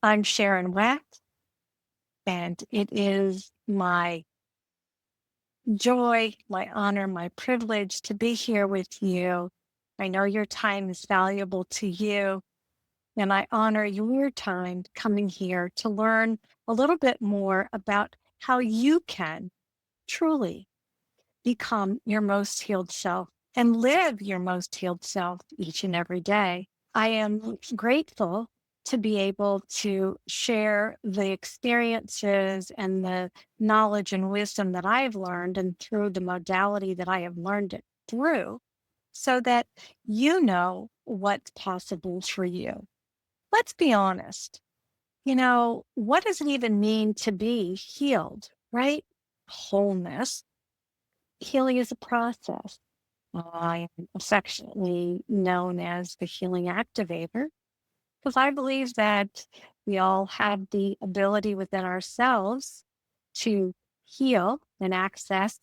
I'm Sharon Watt, and it is my joy, my honor, my privilege to be here with you. I know your time is valuable to you, and I honor your time coming here to learn a little bit more about how you can truly become your most healed self and live your most healed self each and every day. I am grateful to be able to share the experiences and the knowledge and wisdom that I've learned and through the modality that I have learned it through so that you know what's possible for you. Let's be honest. What does it even mean to be healed, right? Wholeness. Healing is a process. I am affectionately known as the healing activator because I believe that we all have the ability within ourselves to heal and access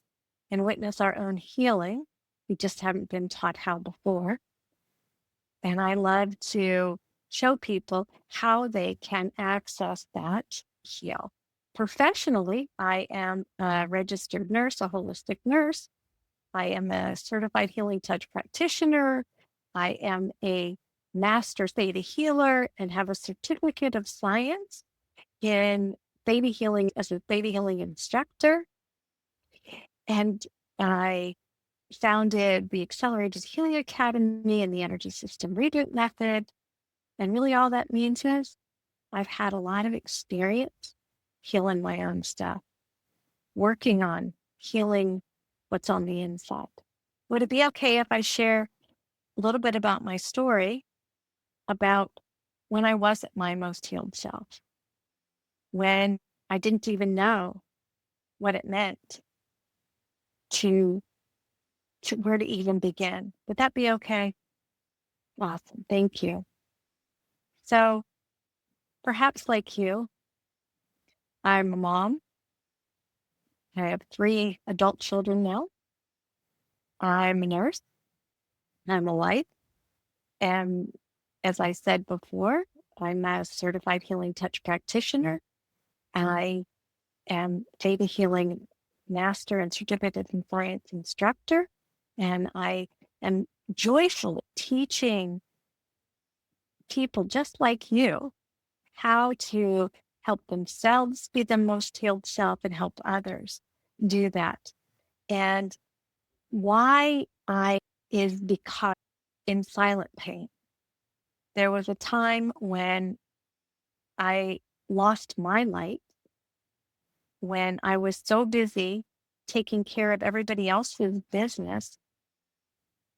and witness our own healing. We just haven't been taught how before. And I love to show people how they can access that heal. Professionally, I am a registered nurse, a holistic nurse. I am a certified healing touch practitioner. I am a master theta healer and have a certificate of science in theta healing as a theta healing instructor. And I founded the Accelerated Healing Academy and the Energy System Reboot Method. And really all that means is I've had a lot of experience healing my own stuff, working on healing what's on the inside. Would it be okay if I share a little bit about my story about when I wasn't my most healed self, when I didn't even know what it meant to, to where to even begin? Would that be okay? Awesome. Thank you. So perhaps like you, I'm a mom. I have 3 adult children now. I'm a nurse. I'm a wife. And as I said before, I'm a certified healing touch practitioner. I am theta healing master and certificate in science instructor. And I am joyfully teaching people just like you how to help themselves be the most healed self and help others do that. And why I is because in silent pain, there was a time when I lost my light, when I was so busy taking care of everybody else's business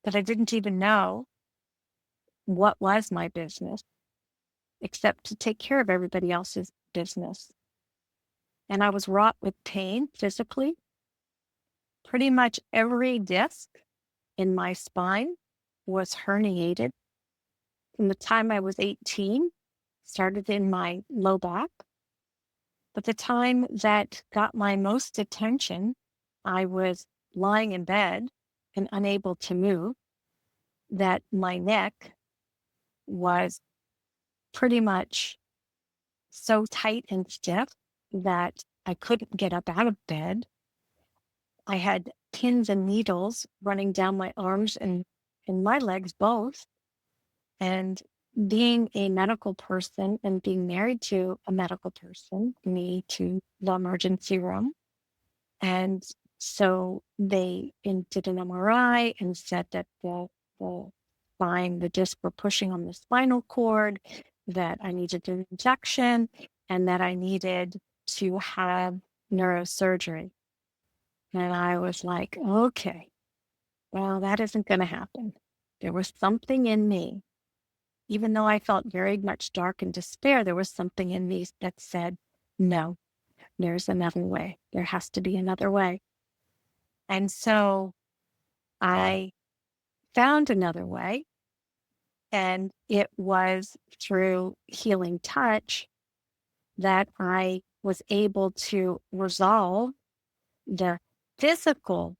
that I didn't even know what was my business except to take care of everybody else's business. And I was wrought with pain physically. Pretty much every disc in my spine was herniated. From the time I was 18, started in my low back. But the time that got my most attention, I was lying in bed and unable to move, that my neck was pretty much so tight and stiff that I couldn't get up out of bed. I had pins and needles running down my arms and my legs both. And being a medical person and being married to a medical person, me to the emergency room. And so they did an MRI and said that the spine, the disc were pushing on the spinal cord, that I needed an injection, and that I needed to have neurosurgery. And I was like, okay, well, that isn't going to happen. There was something in me, even though I felt very much dark and despair, there was something in me that said, no, there's another way. There has to be another way. And so I found another way, and it was through healing touch that I was able to resolve the physical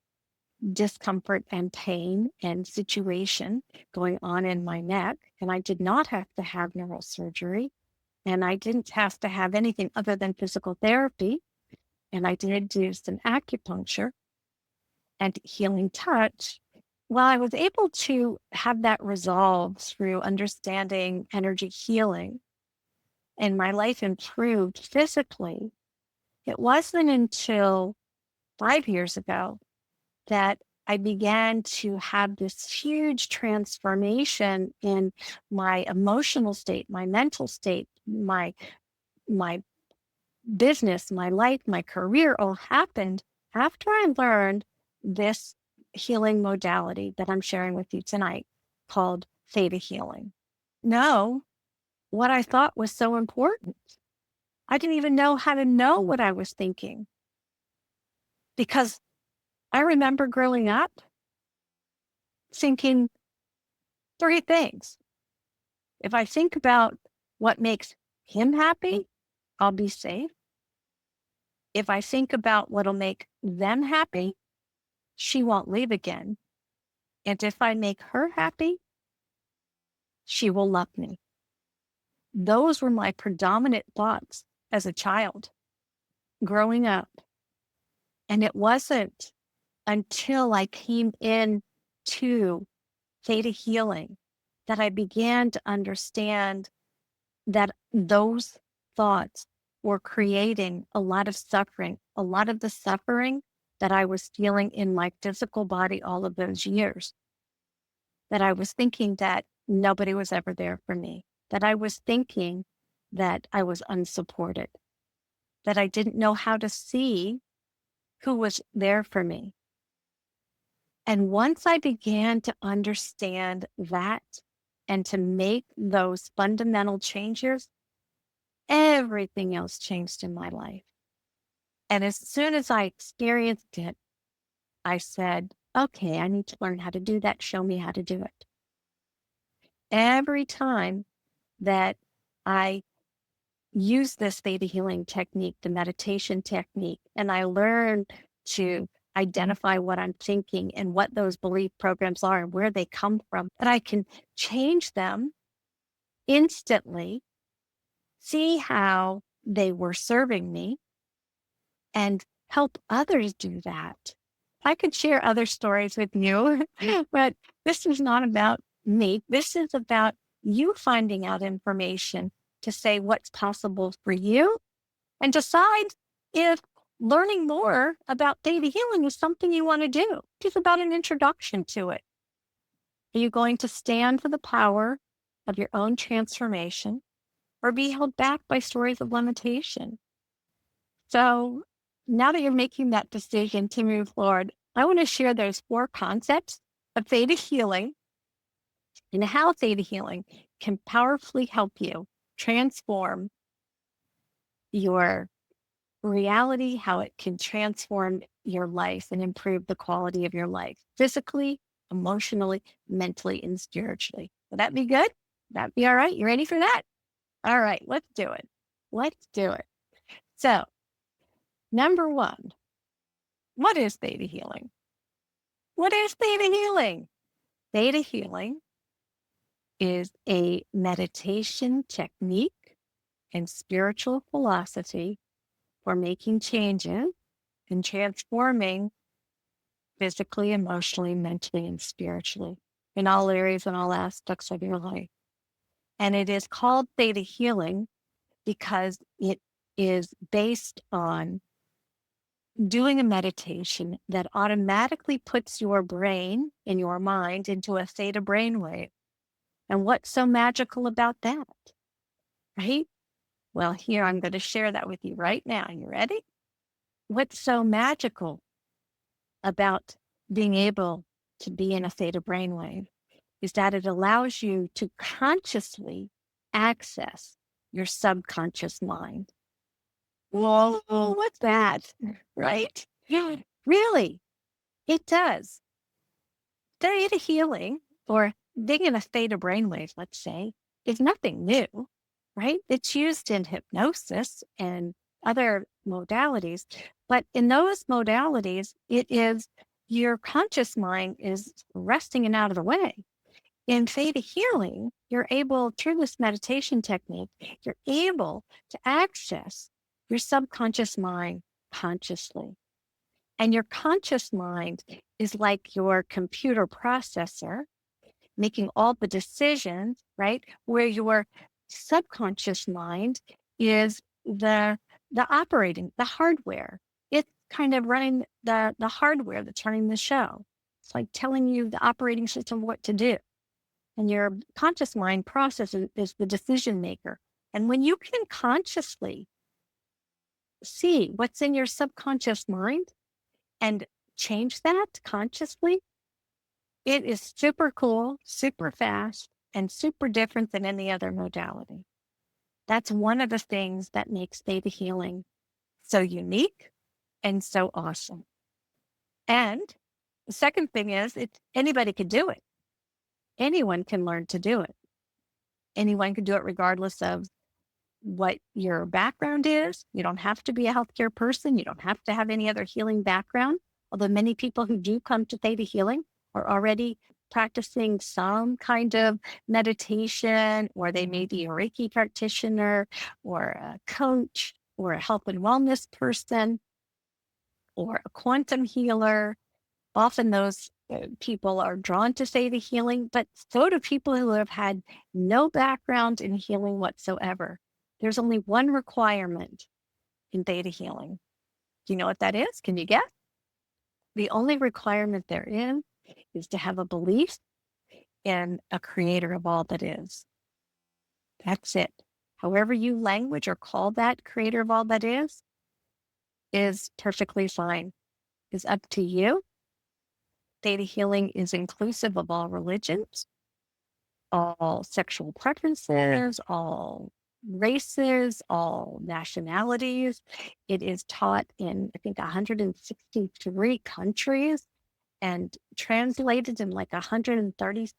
discomfort and pain and situation going on in my neck. And I did not have to have neurosurgery. And I didn't have to have anything other than physical therapy. And I did do some acupuncture and healing touch. Well, I was able to have that resolved through understanding energy healing, and my life improved physically. It wasn't until 5 years ago that I began to have this huge transformation in my emotional state, my mental state, my business, my life, my career all happened after I learned this healing modality that I'm sharing with you tonight called theta healing. No, what I thought was so important. I didn't even know how to know what I was thinking because I remember growing up thinking three things. If I think about what makes him happy, I'll be safe. If I think about what'll make them happy, she won't leave again. And if I make her happy, she will love me. Those were my predominant thoughts as a child growing up. And it wasn't until I came in to theta healing that I began to understand that those thoughts were creating a lot of suffering, a lot of the suffering that I was feeling in my physical body all of those years. That I was thinking that nobody was ever there for me, that I was thinking that I was unsupported, that I didn't know how to see who was there for me. And once I began to understand that and to make those fundamental changes, everything else changed in my life. And as soon as I experienced it, I said, okay, I need to learn how to do that. Show me how to do it. Every time that I use this theta healing technique, the meditation technique, and I learn to identify what I'm thinking and what those belief programs are and where they come from, and I can change them instantly, see how they were serving me, and help others do that. I could share other stories with you, but this is not about me. This is about you finding out information to say what's possible for you and decide if learning more about theta healing is something you want to do. It's about an introduction to it. Are you going to stand for the power of your own transformation or be held back by stories of limitation? So now that you're making that decision to move forward, I want to share those 4 concepts of theta healing and how theta healing can powerfully help you transform your reality, how it can transform your life and improve the quality of your life physically, emotionally, mentally, and spiritually. Would that be good? That be all right? You ready for that? All right, let's do it. Let's do it. So, number 1, what is theta healing? What is theta healing? Theta healing is a meditation technique and spiritual philosophy for making changes and transforming physically, emotionally, mentally, and spiritually in all areas and all aspects of your life. And it is called theta healing because it is based on doing a meditation that automatically puts your brain and your mind into a theta brainwave. And what's so magical about that? Right? Well, here I'm going to share that with you right now. You ready? What's so magical about being able to be in a theta brainwave is that it allows you to consciously access your subconscious mind. Whoa, what's that? Right? Yeah, really, it does. Theta healing, or being in a theta brainwave, let's say, is nothing new, right? It's used in hypnosis and other modalities. But in those modalities, it is your conscious mind is resting and out of the way. In theta healing, you're able, through this meditation technique, you're able to access your subconscious mind consciously. And your conscious mind is like your computer processor making all the decisions, right? Where your subconscious mind is the operating, the hardware. It's kind of running the hardware that's running the show. It's like telling you the operating system what to do. And your conscious mind process is the decision maker. And when you can consciously see what's in your subconscious mind and change that consciously, it is super cool, super fast, and super different than any other modality. That's one of the things that makes theta healing so unique and so awesome. And the second thing is, anybody could do it. Anyone can learn to do it. Anyone can do it regardless of what your background is. You don't have to be a healthcare person. You don't have to have any other healing background. Although many people who do come to theta healing are already practicing some kind of meditation, or they may be a Reiki practitioner or a coach or a health and wellness person or a quantum healer. Often those people are drawn to theta healing, but so do people who have had no background in healing whatsoever. There's only one requirement in theta healing. Do you know what that is? Can you guess? The only requirement therein is to have a belief in a creator of all that is. That's it. However you language or call that creator of all that is perfectly fine. It's up to you. Theta healing is inclusive of all religions, all sexual preferences, all races, all nationalities. It is taught in, I think, 163 countries and translated in like 130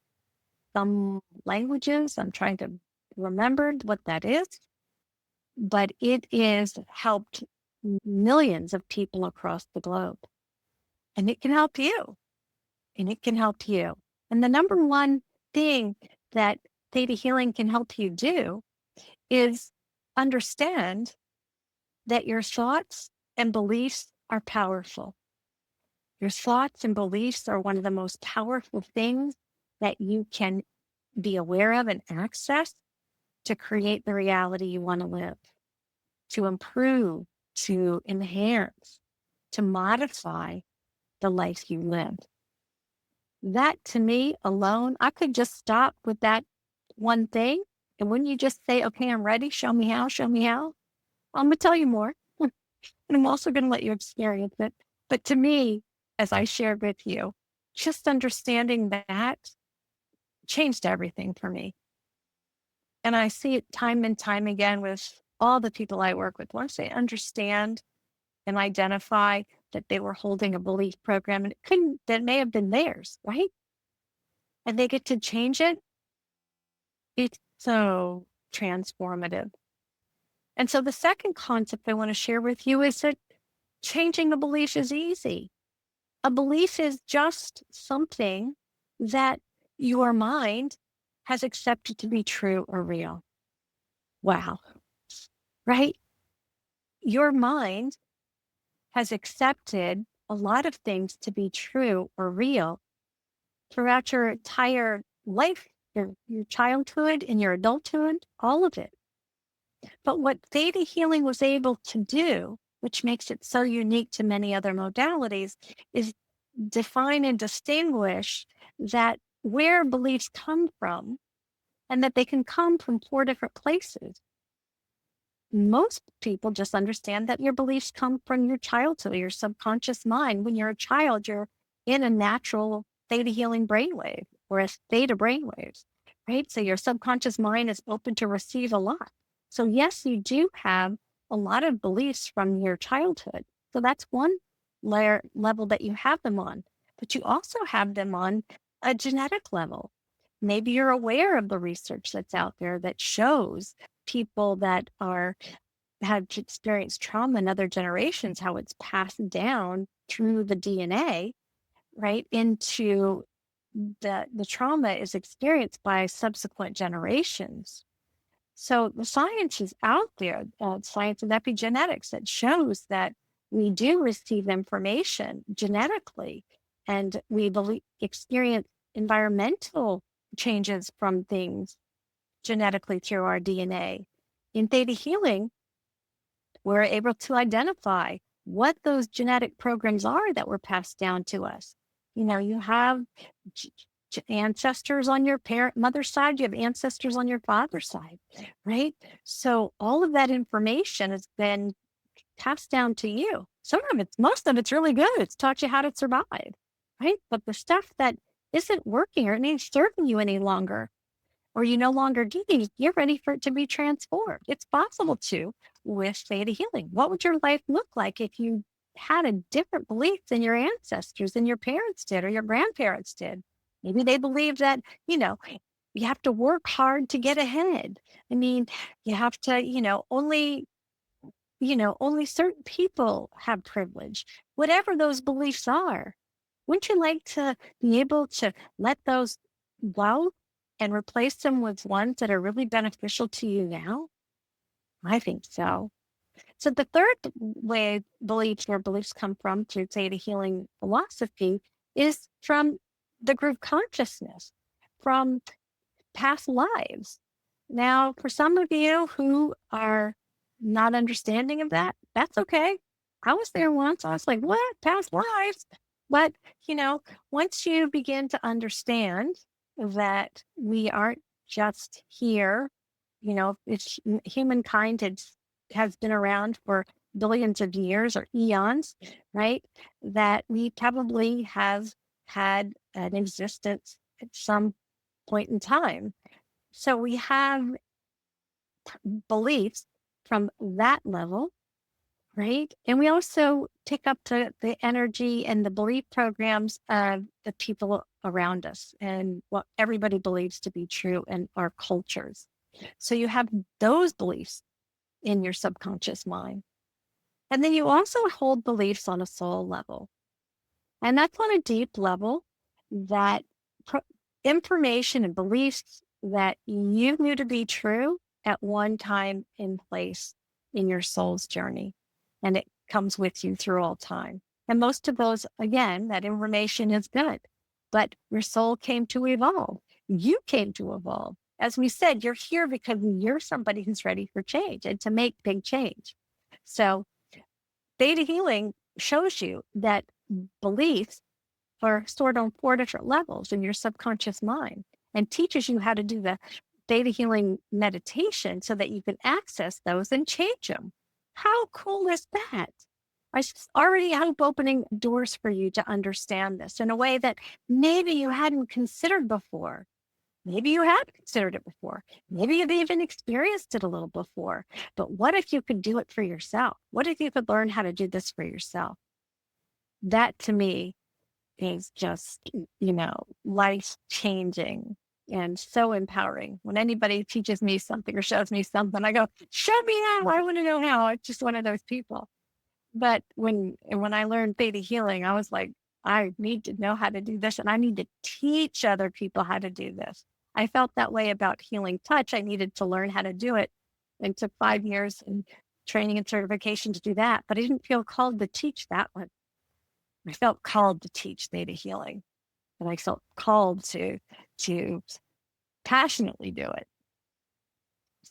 some languages. I'm trying to remember what that is, but it is helped millions of people across the globe. And it can help you. And it can help you. And the number one thing that theta healing can help you do is understand that your thoughts and beliefs are powerful. Your thoughts and beliefs are one of the most powerful things that you can be aware of and access to create the reality you want to live, to improve, to enhance, to modify the life you live. That to me alone, I could just stop with that one thing. And when you just say, okay, I'm ready, show me how, show me how, I'm going to tell you more. And I'm also going to let you experience it. But to me, as I shared with you, just understanding that changed everything for me. And I see it time and time again with all the people I work with. Once they understand and identify that they were holding a belief program and that may have been theirs, right? And they get to change it. It's so transformative. And so the second concept I want to share with you is that changing a belief is easy. A belief is just something that your mind has accepted to be true or real. Wow. Right? Your mind has accepted a lot of things to be true or real throughout your entire life, your childhood and your adulthood, all of it. But what theta healing was able to do, which makes it so unique to many other modalities, is define and distinguish that where beliefs come from and that they can come from four different places. Most people just understand that your beliefs come from your childhood, your subconscious mind. When you're a child, you're in a natural theta healing brainwave or a theta brainwaves, right? So your subconscious mind is open to receive a lot. So yes, you do have a lot of beliefs from your childhood. So that's one level that you have them on, but you also have them on a genetic level. Maybe you're aware of the research that's out there that shows people that have experienced trauma in other generations, how it's passed down through the DNA, right, into the trauma is experienced by subsequent generations. So the science is out there, science and epigenetics, that shows that we do receive information genetically, and we experience environmental changes from things genetically through our DNA. In theta healing, we're able to identify what those genetic programs are that were passed down to us. You have ancestors on your mother's side, you have ancestors on your father's side, right? So all of that information has been passed down to you. Most of it's really good. It's taught you how to survive, right? But the stuff that isn't working or ain't serving you any longer, or you no longer need, you're ready for it to be transformed. It's possible to with theta healing. What would your life look like if you had a different belief than your ancestors, than your parents did or your grandparents did? Maybe they believed that, you have to work hard to get ahead. I mean, you have to, only certain people have privilege, whatever those beliefs are. Wouldn't you like to be able to let those go and replace them with ones that are really beneficial to you now? I think so. So the third way beliefs come from through theta healing philosophy is from the group consciousness, from past lives. Now, for some of you who are not understanding of that, that's okay. I was there once. I was like, what? Past lives? But, once you begin to understand that we aren't just here, it's humankind has been around for billions of years or eons, right? That we probably have had an existence at some point in time. So we have beliefs from that level, right? And we also pick up the energy and the belief programs of the people around us and what everybody believes to be true in our cultures. So you have those beliefs in your subconscious mind. And then you also hold beliefs on a soul level. And that's on a deep level that information and beliefs that you knew to be true at one time in place in your soul's journey. And it comes with you through all time. And most of those, again, that information is good, but your soul came to evolve. You came to evolve. As we said, you're here because you're somebody who's ready for change and to make big change. So theta healing shows you that beliefs are stored on 4 different levels in your subconscious mind and teaches you how to do the theta healing meditation so that you can access those and change them. How cool is that? I already hope opening doors for you to understand this in a way that maybe you hadn't considered before. Maybe you have considered it before. Maybe you've even experienced it a little before. But what if you could do it for yourself? What if you could learn how to do this for yourself? That to me is just, life changing and so empowering. When anybody teaches me something or shows me something, I go, show me how. I want to know how. It's just one of those people. But when I learned theta healing, I was like, I need to know how to do this and I need to teach other people how to do this. I felt that way about healing touch. I needed to learn how to do it. It took 5 years and training and certification to do that, but I didn't feel called to teach that one. I felt called to teach theta healing, and I felt called to passionately do it.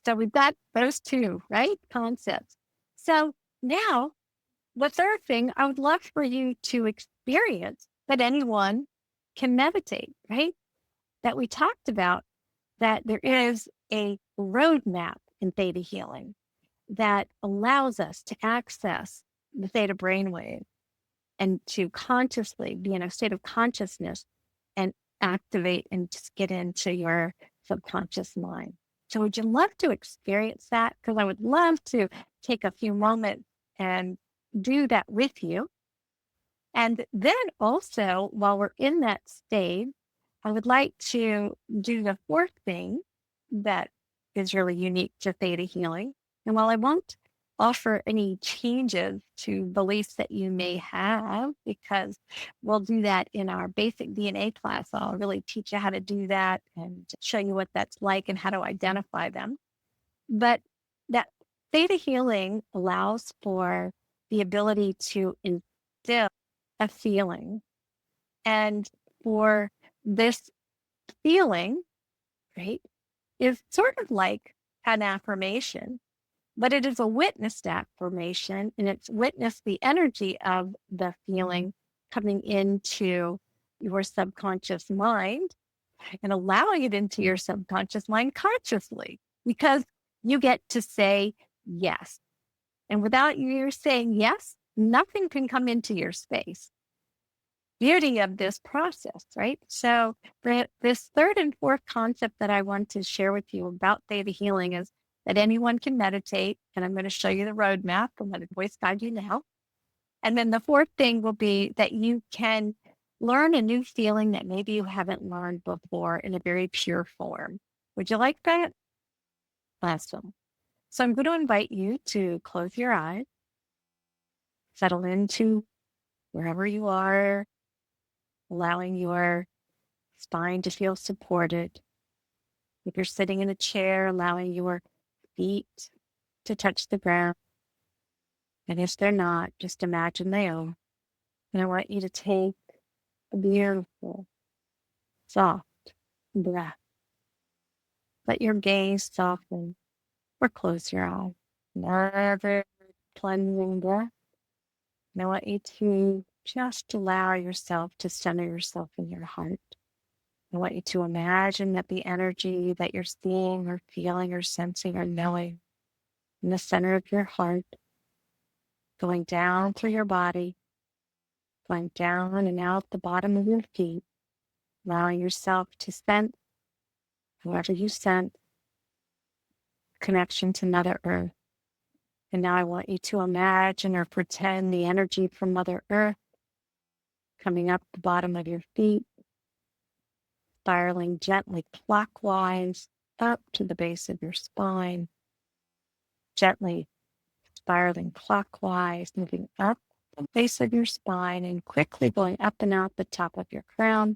So we've got those two, right? Concepts. So now the third thing I would love for you to experience that anyone can meditate, right? That we talked about, that there is a roadmap in theta healing that allows us to access the theta brainwave and to consciously be in a state of consciousness and activate and just get into your subconscious mind. So would you love to experience that? Because I would love to take a few moments and do that with you. And then also, while we're in that stage, I would like to do the fourth thing that is really unique to theta healing. And while I won't offer any changes to beliefs that you may have, because we'll do that in our basic DNA class. I'll really teach you how to do that and show you what that's like and how to identify them. But that theta healing allows for the ability to instill a feeling. And for this feeling, right, is sort of like an affirmation, but it is a witnessed affirmation, and it's witnessed the energy of the feeling coming into your subconscious mind and allowing it into your subconscious mind consciously, because you get to say yes. And without you saying yes, nothing can come into your space. Beauty of this process, right? So, this third and fourth concept that I want to share with you about theta healing is that anyone can meditate. And I'm going to show you the roadmap and let a voice guide you now. And then the fourth thing will be that you can learn a new feeling that maybe you haven't learned before in a very pure form. Would you like that? Awesome. So I'm going to invite you to close your eyes, settle into wherever you are, allowing your spine to feel supported. If you're sitting in a chair, allowing your feet to touch the ground. And if they're not, just imagine they are. And I want you to take a beautiful, soft breath. Let your gaze soften or close your eyes. Another cleansing breath. And I want you to just allow yourself to center yourself in your heart. I want you to imagine that the energy that you're seeing or feeling or sensing or knowing in the center of your heart, going down through your body, going down and out the bottom of your feet, allowing yourself to sense, however you sense, connection to Mother Earth. And now I want you to imagine or pretend the energy from Mother Earth coming up the bottom of your feet, spiraling gently clockwise up to the base of your spine, gently spiraling clockwise, moving up the base of your spine and quickly going up and out the top of your crown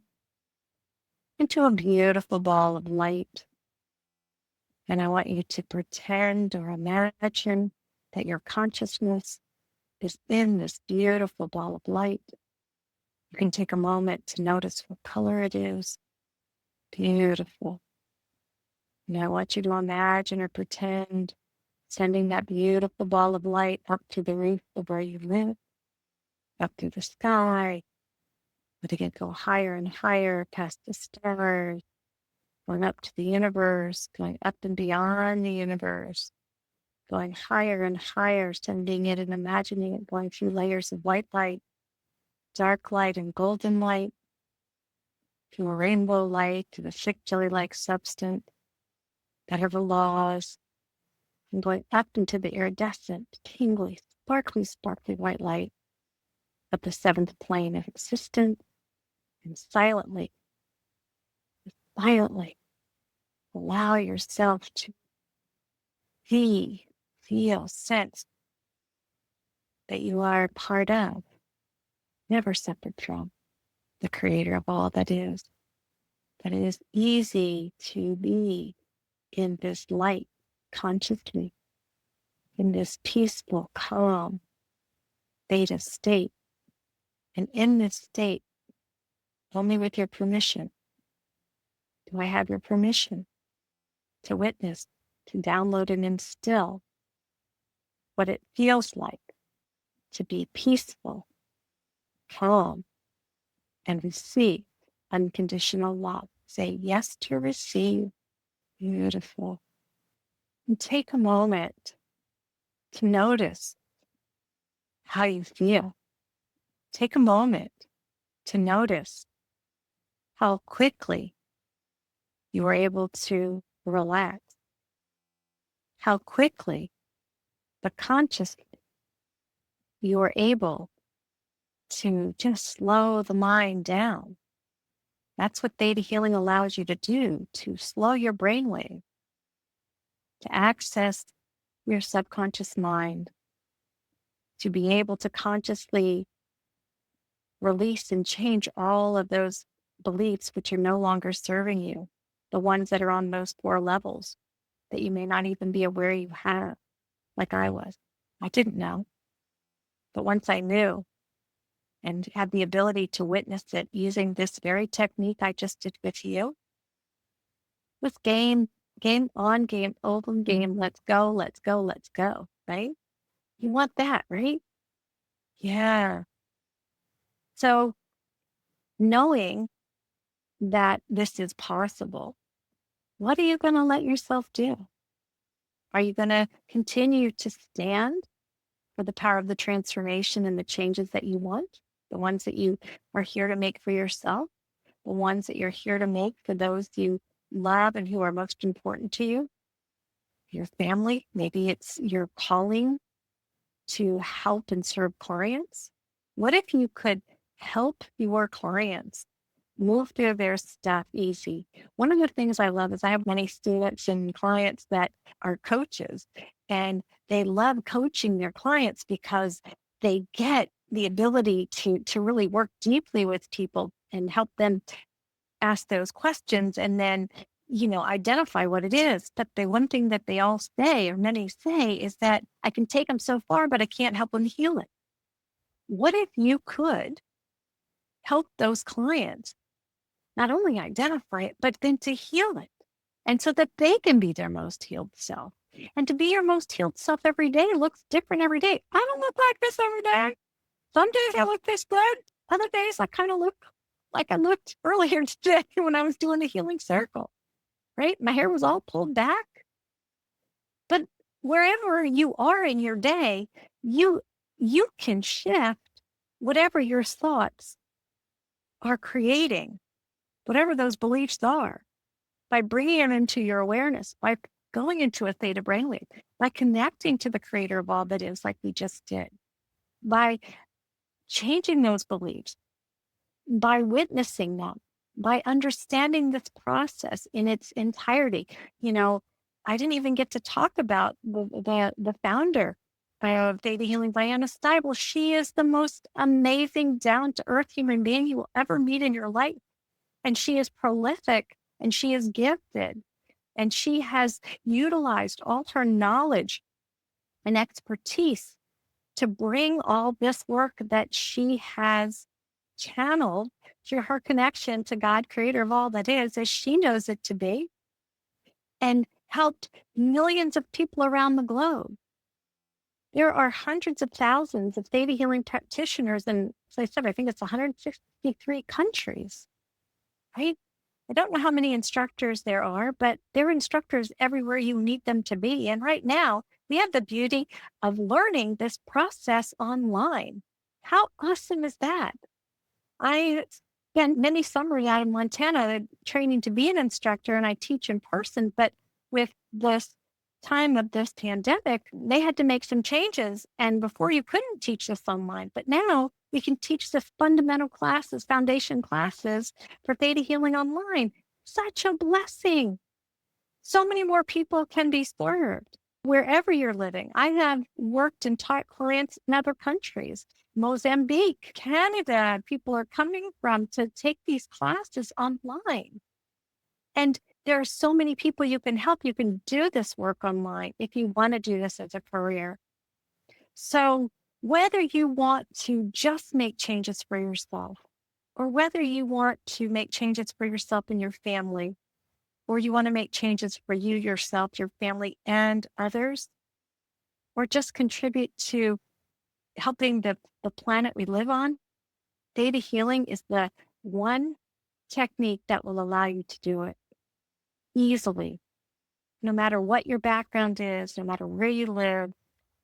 into a beautiful ball of light. And I want you to pretend or imagine that your consciousness is in this beautiful ball of light. You can take a moment to notice what color it is. Beautiful. And I want you to imagine or pretend sending that beautiful ball of light up to the roof of where you live, up through the sky, letting it go higher and higher past the stars, going up to the universe, going up and beyond the universe, going higher and higher, sending it and imagining it going through layers of white light, dark light, and golden light, to a rainbow light, to the thick jelly-like substance that have the laws, and going up into the iridescent, tingly, sparkly white light of the seventh plane of existence, and silently allow yourself to feel, sense that you are part of, never separate from, the creator of all that is. That it is easy to be in this light consciously, in this peaceful, calm, theta state. And in this state, only with your permission, do I have your permission to witness, to download and instill what it feels like to be peaceful, calm, and receive unconditional love. Say yes to receive. Beautiful. And take a moment to notice how you feel. Take a moment to notice how quickly you are able to relax, how quickly, but consciously, you are able to just slow the mind down. That's what theta healing allows you to do, to slow your brainwave, to access your subconscious mind to be able to consciously release and change all of those beliefs which are no longer serving you, the ones that are on those 4 levels that you may not even be aware you have, like I was. I didn't know, but once I knew and had the ability to witness it using this very technique I just did with you, with game on, game over, game, let's go, let's go, let's go, right? You want that, right? Yeah. So knowing that this is possible, what are you going to let yourself do? Are you going to continue to stand for the power of the transformation and the changes that you want, the ones that you are here to make for yourself, the ones that you're here to make for those you love and who are most important to you, your family? Maybe it's your calling to help and serve clients. What if you could help your clients move through their stuff easy? One of the things I love is I have many students and clients that are coaches, and they love coaching their clients because they get the ability to really work deeply with people and help them ask those questions and then identify what it is. But the one thing that they all say, or many say, is that I can take them so far, but I can't help them heal it. What if you could help those clients not only identify it, but then to heal it, and so that they can be their most healed self? And to be your most healed self every day looks different every day. I don't look like this every day. Some days I look this good. Other days I kind of look like I looked earlier today when I was doing the healing circle, right? My hair was all pulled back. But wherever you are in your day, you you can shift whatever your thoughts are creating, whatever those beliefs are, by bringing them into your awareness, by going into a theta brainwave, by connecting to the creator of all that is, like we just did, by changing those beliefs, by witnessing them, by understanding this process in its entirety. You know, I didn't even get to talk about the founder of Theta Healing, Diana Steibel. She is the most amazing, down to earth human being you will ever meet in your life. And she is prolific and she is gifted. And she has utilized all her knowledge and expertise to bring all this work that she has channeled through her connection to God, creator of all that is, as she knows it to be, and helped millions of people around the globe. There are hundreds of thousands of theta healing practitioners in, as I said, I think it's 163 countries, right? I don't know how many instructors there are, but there are instructors everywhere you need them to be. And right now, we have the beauty of learning this process online. How awesome is that? I spent many summers out in Montana training to be an instructor, and I teach in person. But with this time of this pandemic, they had to make some changes. And before, you couldn't teach this online, but now we can teach the fundamental classes, foundation classes for theta healing online. Such a blessing. So many more people can be served wherever you're living. I have worked and taught clients in other countries, Mozambique, Canada. People are coming from to take these classes online. And there are so many people you can help. You can do this work online if you want to do this as a career. So whether you want to just make changes for yourself, or whether you want to make changes for yourself and your family, or you want to make changes for you, yourself, your family, and others, or just contribute to helping the planet we live on, theta healing is the one technique that will allow you to do it easily, no matter what your background is, no matter where you live,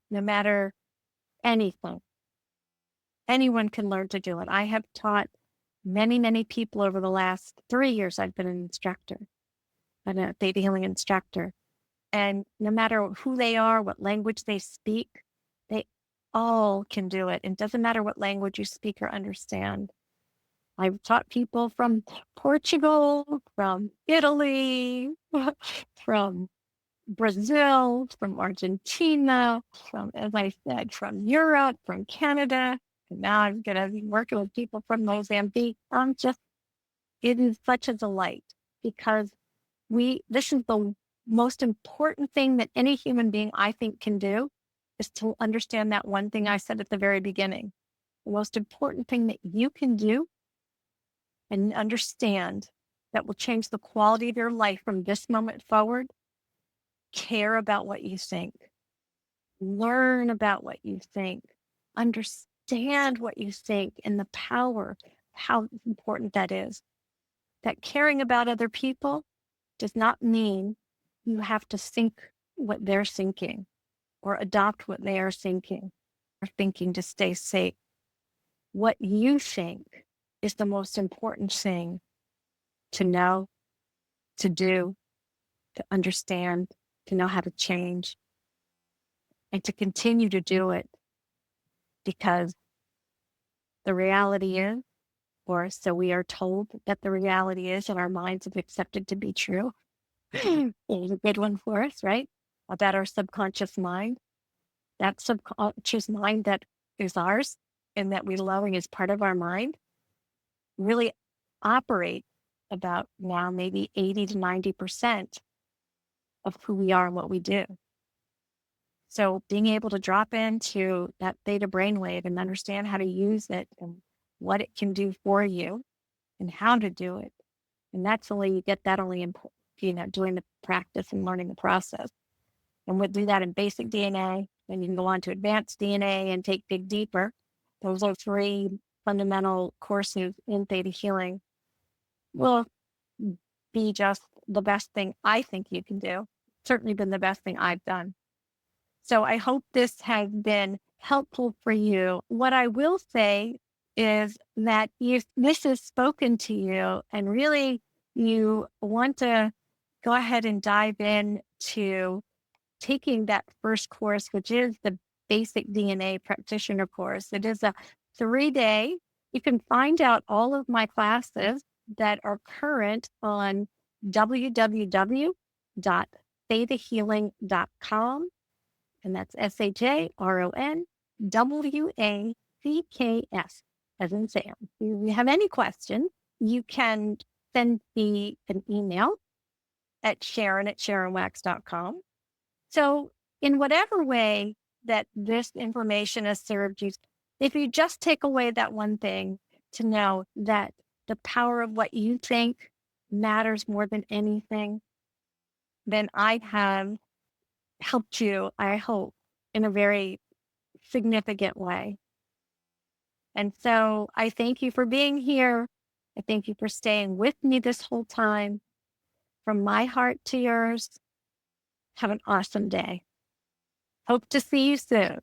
no matter anything. Anyone can learn to do it. I have taught many, many people over the last 3 years. I've been an instructor, a theta healing instructor. And no matter who they are, what language they speak, they all can do it. It doesn't matter what language you speak or understand. I've taught people from Portugal, from Italy, from Brazil, from Argentina, from, as I said, from Europe, from Canada. And now I'm going to be working with people from Mozambique. It is such a delight because this is the most important thing that any human being, I think, can do is to understand that one thing I said at the very beginning. The most important thing that you can do and understand that will change the quality of your life from this moment forward. Care about what you think, learn about what you think, understand what you think, and the power, how important that is. That caring about other people does not mean you have to think what they're thinking or adopt what they are thinking or thinking to stay safe. What you think is the most important thing to know, to do, to understand, to know how to change, and to continue to do it, because the reality is, or so we are told that the reality is, and our minds have accepted to be true. It's a good one for us, right? About our subconscious mind. That subconscious mind that is ours and that we love and is part of our mind really operate about now maybe 80 to 90% of who we are and what we do. So being able to drop into that theta brainwave and understand how to use it and what it can do for you and how to do it. And that's only, you get that only in, doing the practice and learning the process. And we'll do that in basic DNA. Then you can go on to advanced DNA and take Dig Deeper. Those are 3 fundamental courses in Theta Healing. Will be just the best thing I think you can do. Certainly been the best thing I've done. So I hope this has been helpful for you. What I will say is that if this has spoken to you and really you want to go ahead and dive in to taking that first course, which is the basic DNA practitioner course. It is a 3-day. You can find out all of my classes that are current on www.thetahealing.com. And that's SHARONWACKS, as in Sam. If you have any questions, you can send me an email at Sharon@SharonWax.com. So in whatever way that this information has served you, if you just take away that one thing, to know that the power of what you think matters more than anything, then I have helped you, I hope, in a very significant way. And so I thank you for being here. I thank you for staying with me this whole time. From my heart to yours, have an awesome day. Hope to see you soon.